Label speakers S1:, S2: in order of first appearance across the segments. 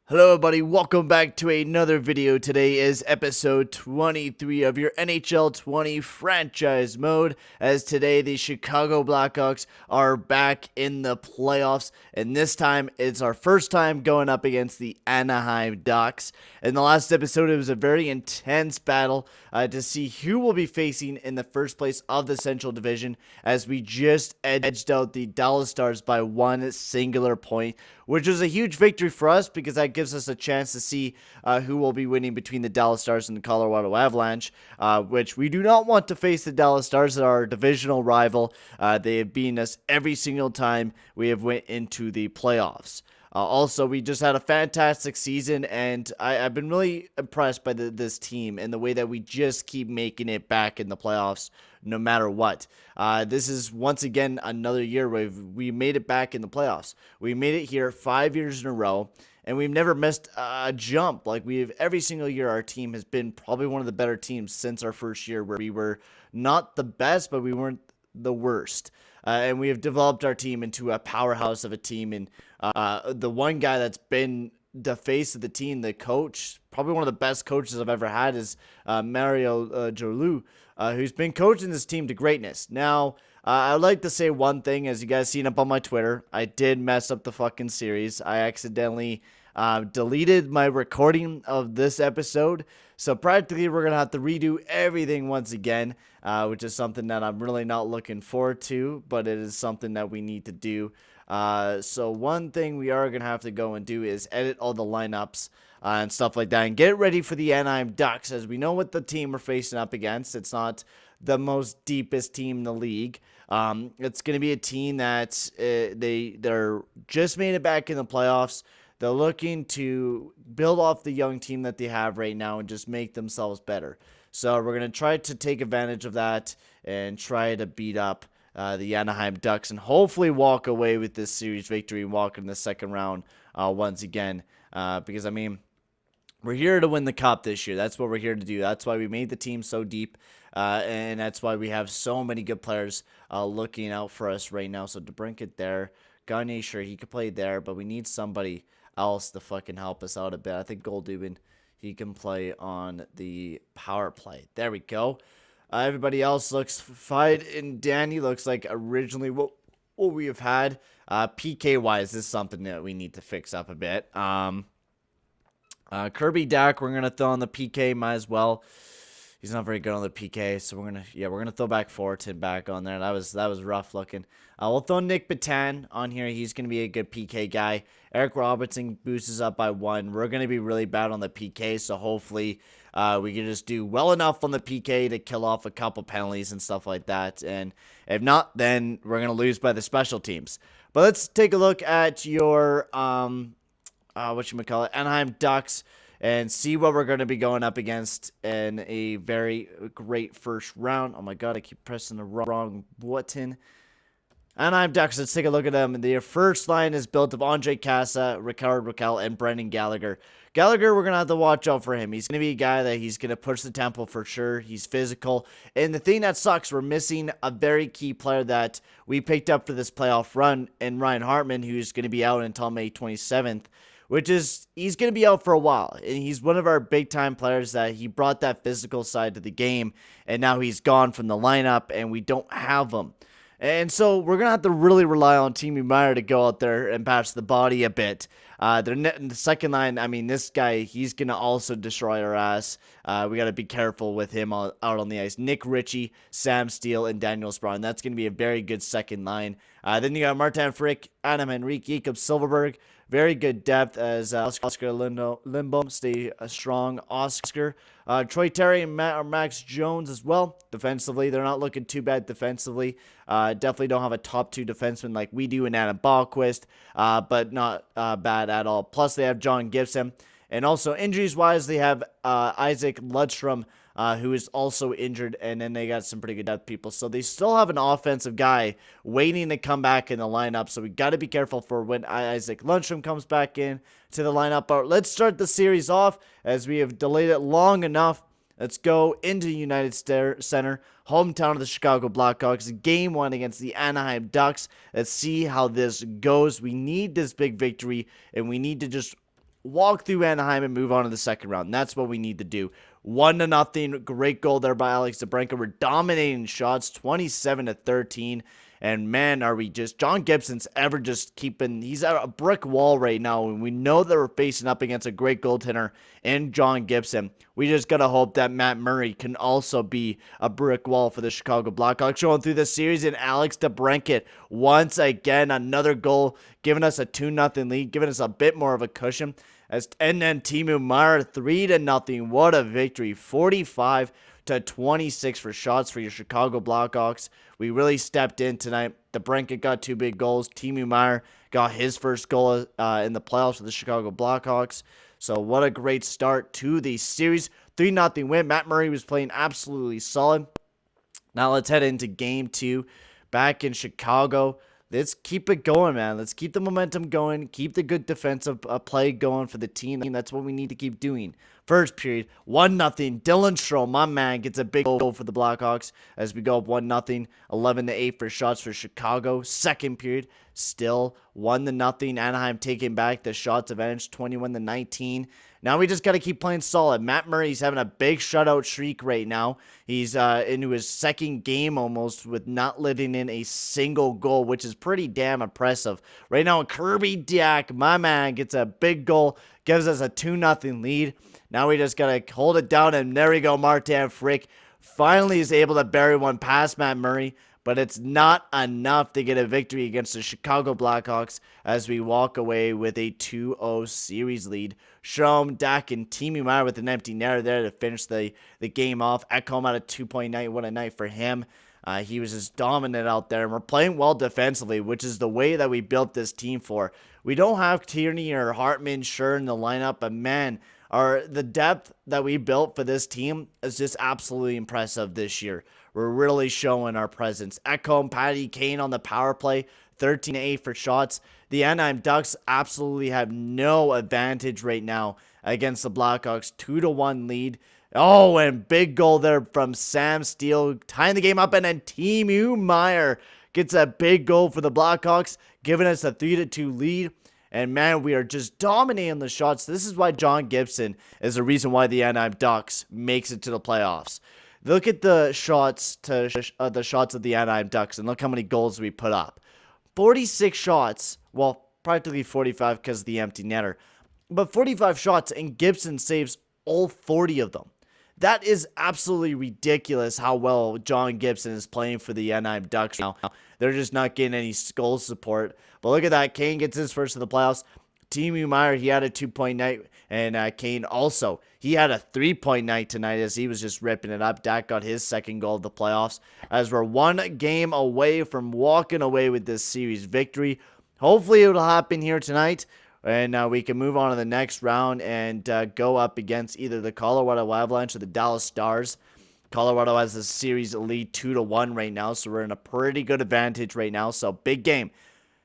S1: Hello everybody, welcome back to another video. Today is episode 23 of your NHL 20 franchise mode, as today the Chicago Blackhawks are back in the playoffs, and this time it's our first time going up against the Anaheim Ducks. In the last episode, it was a very intense battle to see who will be facing in the first place of the Central Division, as we just edged out the Dallas Stars by one singular point, which was a huge victory for us because that gives us a chance to see who will be winning between the Dallas Stars and the Colorado Avalanche, which we do not want to face the Dallas Stars. That are our divisional rival. They have beaten us every single time we have went into the playoffs. Also, we just had a fantastic season, and I've been really impressed by this team and the way that we just keep making it back in the playoffs no matter what. This is once again another year where we made it back in the playoffs. We made it here 5 years in a row, and we've never missed a jump. Like, every single year, our team has been probably one of the better teams since our first year, where we were not the best, but we weren't the worst. And we have developed our team into a powerhouse of a team. And the one guy that's been the face of the team, the coach, probably one of the best coaches I've ever had, is Murray NMC, who's been coaching this team to greatness. Now, I'd like to say one thing. As you guys seen up on my Twitter, I did mess up the fucking series. I accidentally deleted my recording of this episode. So practically we're going to have to redo everything once again, which is something that I'm really not looking forward to, but it is something that we need to do. So one thing we are going to have to go and do is edit all the lineups and stuff like that, and get ready for the Anaheim Ducks, as we know what the team we're facing up against. It's not the most deepest team in the league. It's going to be a team that they're just made it back in the playoffs. They're looking to build off the young team that they have right now and just make themselves better. So we're going to try to take advantage of that and try to beat up the Anaheim Ducks and hopefully walk away with this series victory and walk in the second round once again. Because, I mean, we're here to win the cup this year. That's what we're here to do. That's why we made the team so deep. And that's why we have so many good players looking out for us right now. So DeBrincat there. Gagne, sure, he could play there, but we need somebody else to fucking help us out a bit. I think Goldubin, he can play on the power play. There we go. Everybody else looks fine, and Danny looks like originally what we have had. PK-wise, this is something that we need to fix up a bit. Kirby Dak, we're going to throw on the PK, might as well. He's not very good on the PK, so we're gonna throw back Fortin back on there. That was rough looking. We'll throw Nick Batan on here. He's gonna be a good PK guy. Eric Robertson boosts us up by 1. We're gonna be really bad on the PK, so hopefully we can just do well enough on the PK to kill off a couple penalties and stuff like that. And if not, then we're gonna lose by the special teams. But let's take a look at your Anaheim Ducks, and see what we're going to be going up against in a very great first round. Oh my god, I keep pressing the wrong button. Anaheim Ducks, let's take a look at them. Their first line is built of Andre Casa, Rickard Rakell, and Brendan Gallagher. Gallagher, we're going to have to watch out for him. He's going to be a guy that he's going to push the tempo for sure. He's physical. And the thing that sucks, we're missing a very key player that we picked up for this playoff run, and Ryan Hartman, who's going to be out until May 27th. Which is, he's going to be out for a while. And he's one of our big-time players that he brought that physical side to the game. And now he's gone from the lineup, and we don't have him. And so we're going to have to really rely on Timo Meier to go out there and patch the body a bit. The second line, I mean, this guy, he's going to also destroy our ass. We got to be careful with him out on the ice. Nick Ritchie, Sam Steele, and Daniel Sprawn. That's going to be a very good second line. Then you got Martin Frick, Adam Henrique, Jacob Silverberg. Very good depth as Oscar Lindblom stay strong. Oscar, Troy Terry and Max Jones as well. Defensively, they're not looking too bad defensively. Definitely don't have a top 2 defenseman like we do in Adam Ballquist, but not bad at all. Plus, they have John Gibson. And also, injuries-wise, they have Isaac Ludstrom, who is also injured, and then they got some pretty good depth people. So they still have an offensive guy waiting to come back in the lineup, so we got to be careful for when Isaac Lundstrom comes back in to the lineup. But let's start the series off, as we have delayed it long enough. Let's go into United Center, hometown of the Chicago Blackhawks, game 1 against the Anaheim Ducks. Let's see how this goes. We need this big victory, and we need to just walk through Anaheim and move on to the second round. That's what we need to do. 1-0. Great goal there by Alex DeBrincat. We're dominating shots, 27-13. And man, are we just, John Gibson's ever just keeping, he's at a brick wall right now. And we know that we're facing up against a great goaltender in John Gibson. We just got to hope that Matt Murray can also be a brick wall for the Chicago Blackhawks. Going through the series, and Alex DeBrincat, once again, another goal, giving us a 2-0 lead, giving us a bit more of a cushion. And then Timo Meier, 3-0. What a victory. 45-26 for shots for your Chicago Blackhawks. We really stepped in tonight. DeBrincat got 2 big goals. Timo Meier got his first goal in the playoffs for the Chicago Blackhawks. So what a great start to the series. 3-0 win. Matt Murray was playing absolutely solid. Now let's head into game 2 back in Chicago. Let's keep it going, man. Let's keep the momentum going. Keep the good defensive play going for the team. That's what we need to keep doing. First period, 1-0. Dylan Strome, my man, gets a big goal for the Blackhawks as we go up 1-0. 11-8 for shots for Chicago. Second period, still 1-0. Anaheim taking back the shots advantage, 21-19. Now we just got to keep playing solid. Matt Murray's having a big shutout streak right now. He's into his second game almost with not letting in a single goal, which is pretty damn impressive. Right now, Kirby Dach, my man, gets a big goal, gives us a 2-0 lead. Now we just got to hold it down, and there we go. Martin Frick finally is able to bury one past Matt Murray, but it's not enough to get a victory against the Chicago Blackhawks as we walk away with a 2-0 series lead. Strome, Dach, and Timo Meier with an empty netter there to finish the game off. Ekholm at a 2-point night. What a night for him. He was just dominant out there, and we're playing well defensively, which is the way that we built this team for. We don't have Tierney or Hartman sure in the lineup, but man, the depth that we built for this team is just absolutely impressive this year. We're really showing our presence. Ekholm, Patty, Kane on the power play, 13-8 for shots. The Anaheim Ducks absolutely have no advantage right now against the Blackhawks. 2-1 lead. Oh, and big goal there from Sam Steele, tying the game up, and then Timo Meier gets a big goal for the Blackhawks, giving us a 3-2 lead. And man, we are just dominating the shots. This is why John Gibson is the reason why the Anaheim Ducks makes it to the playoffs. Look at the shots of the Anaheim Ducks, and look how many goals we put up. 46 shots, well, practically 45 because of the empty netter, but 45 shots, and Gibson saves all 40 of them. That is absolutely ridiculous how well John Gibson is playing for the Anaheim Ducks now. They're just not getting any goal support. But look at that. Kane gets his first of the playoffs. Timo Meier, he had a 2-point night. And Kane also, he had a 3-point night tonight as he was just ripping it up. Dak got his second goal of the playoffs as we're one game away from walking away with this series victory. Hopefully it'll happen here tonight. And we can move on to the next round and go up against either the Colorado Avalanche or the Dallas Stars. Colorado has the series lead 2-1 right now, so we're in a pretty good advantage right now. So big game.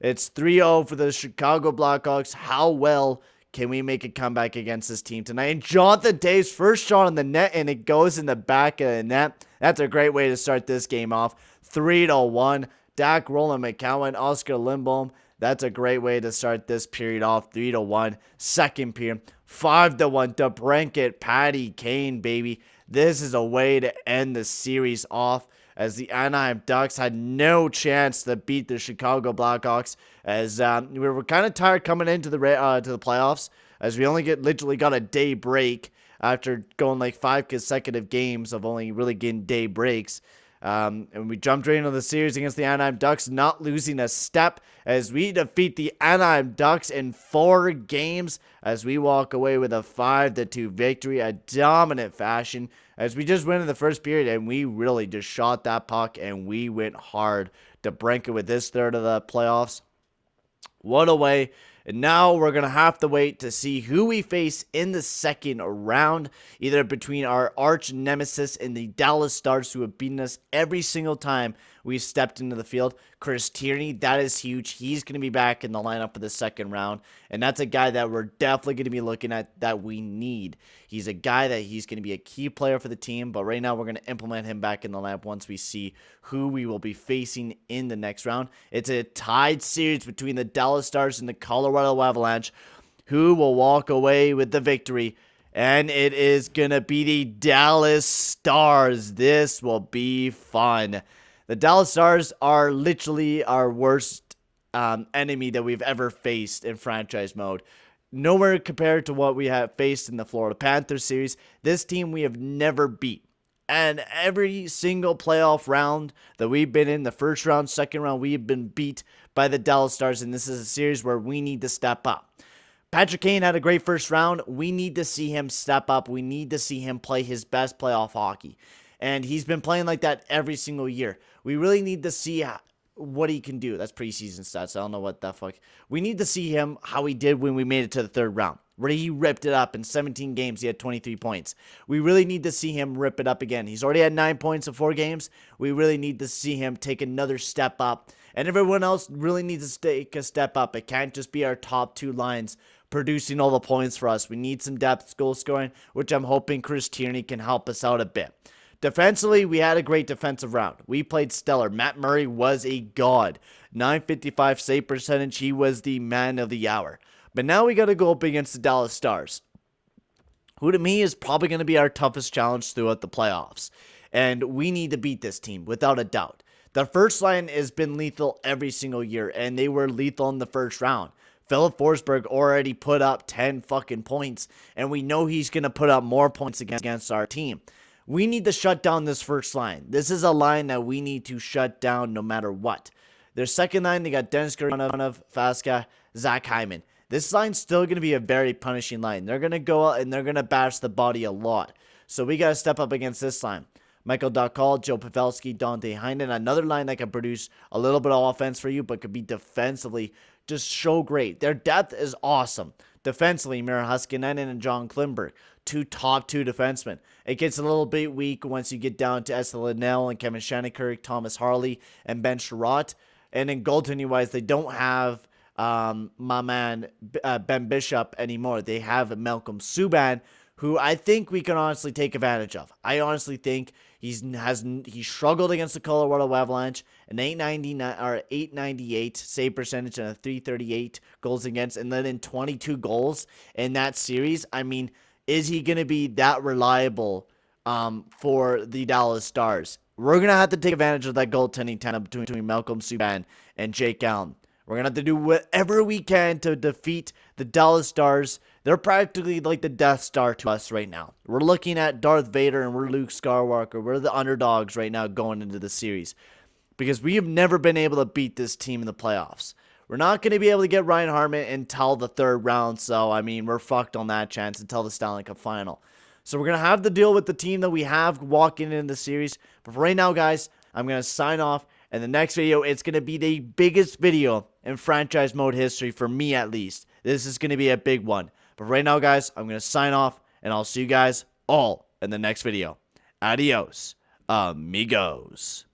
S1: It's 3-0 for the Chicago Blackhawks. How well can we make a comeback against this team tonight? And Jonathan Toews' first shot on the net, and it goes in the back of the net. That's a great way to start this game off. 3-1. Dak, Roland McCowan, Oscar Lindblom. That's a great way to start this period off. 3-1. Second period, 5-1. DeBrincat, Patty, Kane, baby. This is a way to end the series off as the Anaheim Ducks had no chance to beat the Chicago Blackhawks as we were kind of tired coming into the playoffs as we only literally got a day break after going like 5 consecutive games of only really getting day breaks. And we jumped right into the series against the Anaheim Ducks, not losing a step as we defeat the Anaheim Ducks in 4 games as we walk away with a 5-2 victory, a dominant fashion as we just went in the first period and we really just shot that puck and we went hard. DeBrincat with this third of the playoffs. What a way. And now we're going to have to wait to see who we face in the second round, either between our arch nemesis and the Dallas Stars, who have beaten us every single time we stepped into the field. Chris Tierney, that is huge. He's going to be back in the lineup for the second round, and that's a guy that we're definitely going to be looking at that we need. He's a guy that he's going to be a key player for the team, but right now we're going to implement him back in the lineup once we see who we will be facing in the next round. It's a tied series between the Dallas Stars and the Colorado Avalanche. who will walk away with the victory. And it is going to be the Dallas Stars. This will be fun. The Dallas Stars are literally our worst enemy that we've ever faced in franchise mode. Nowhere compared to what we have faced in the Florida Panthers series. This team we have never beat. And every single playoff round that we've been in, the first round, second round, we've been beat by the Dallas Stars. And this is a series where we need to step up. Patrick Kane had a great first round. We need to see him step up. We need to see him play his best playoff hockey. And he's been playing like that every single year. We really need to see what he can do. That's preseason stats. I don't know what the fuck. We need to see him how he did when we made it to the third round, where he ripped it up in 17 games. He had 23 points. We really need to see him rip it up again. He's already had 9 points in 4 games. We really need to see him take another step up. And everyone else really needs to take a step up. It can't just be our top 2 lines producing all the points for us. We need some depth goal scoring, which I'm hoping Chris Tierney can help us out a bit. Defensively, we had a great defensive round. We played stellar. Matt Murray was a god. 955 save percentage. He was the man of the hour. But now we got to go up against the Dallas Stars, who to me is probably going to be our toughest challenge throughout the playoffs. And we need to beat this team without a doubt. The first line has been lethal every single year, and they were lethal in the first round. Philip Forsberg already put up 10 fucking points, and we know he's going to put up more points against our team. We need to shut down this first line. This is a line that we need to shut down no matter what. Their second line, they got Dennis Gurianov, Faska, Zach Hyman. This line's still going to be a very punishing line. They're going to go out and they're going to bash the body a lot. So we got to step up against this line. Michael Dacal, Joe Pavelski, Dante Heinen. Another line that can produce a little bit of offense for you, but could be defensively just so great. Their depth is awesome. Defensively, Mira Haskinen and John Klimberg, 2 top 2 defensemen. It gets a little bit weak once you get down to Esa Linnell and Kevin Shattenkirk, Thomas Harley, and Ben Sherratt. And in goaltending-wise, they don't have my man Ben Bishop anymore. They have Malcolm Subban, who I think we can honestly take advantage of. I honestly think he struggled against the Colorado Avalanche, an 898 save percentage and a 338 goals against, and then in 22 goals in that series. I mean, is he going to be that reliable for the Dallas Stars? We're going to have to take advantage of that goaltending tandem between Malcolm Subban and Jake Allen. We're going to have to do whatever we can to defeat the Dallas Stars. They're practically like the Death Star to us right now. We're looking at Darth Vader and we're Luke Skywalker. We're the underdogs right now going into the series, because we have never been able to beat this team in the playoffs. We're not going to be able to get Ryan Hartman until the third round, so, I mean, we're fucked on that chance until the Stanley Cup final. So we're going to have to deal with the team that we have walking into the series. But for right now, guys, I'm going to sign off. And the next video, it's going to be the biggest video in franchise mode history, for me at least. This is going to be a big one. But right now, guys, I'm going to sign off, and I'll see you guys all in the next video. Adios, amigos.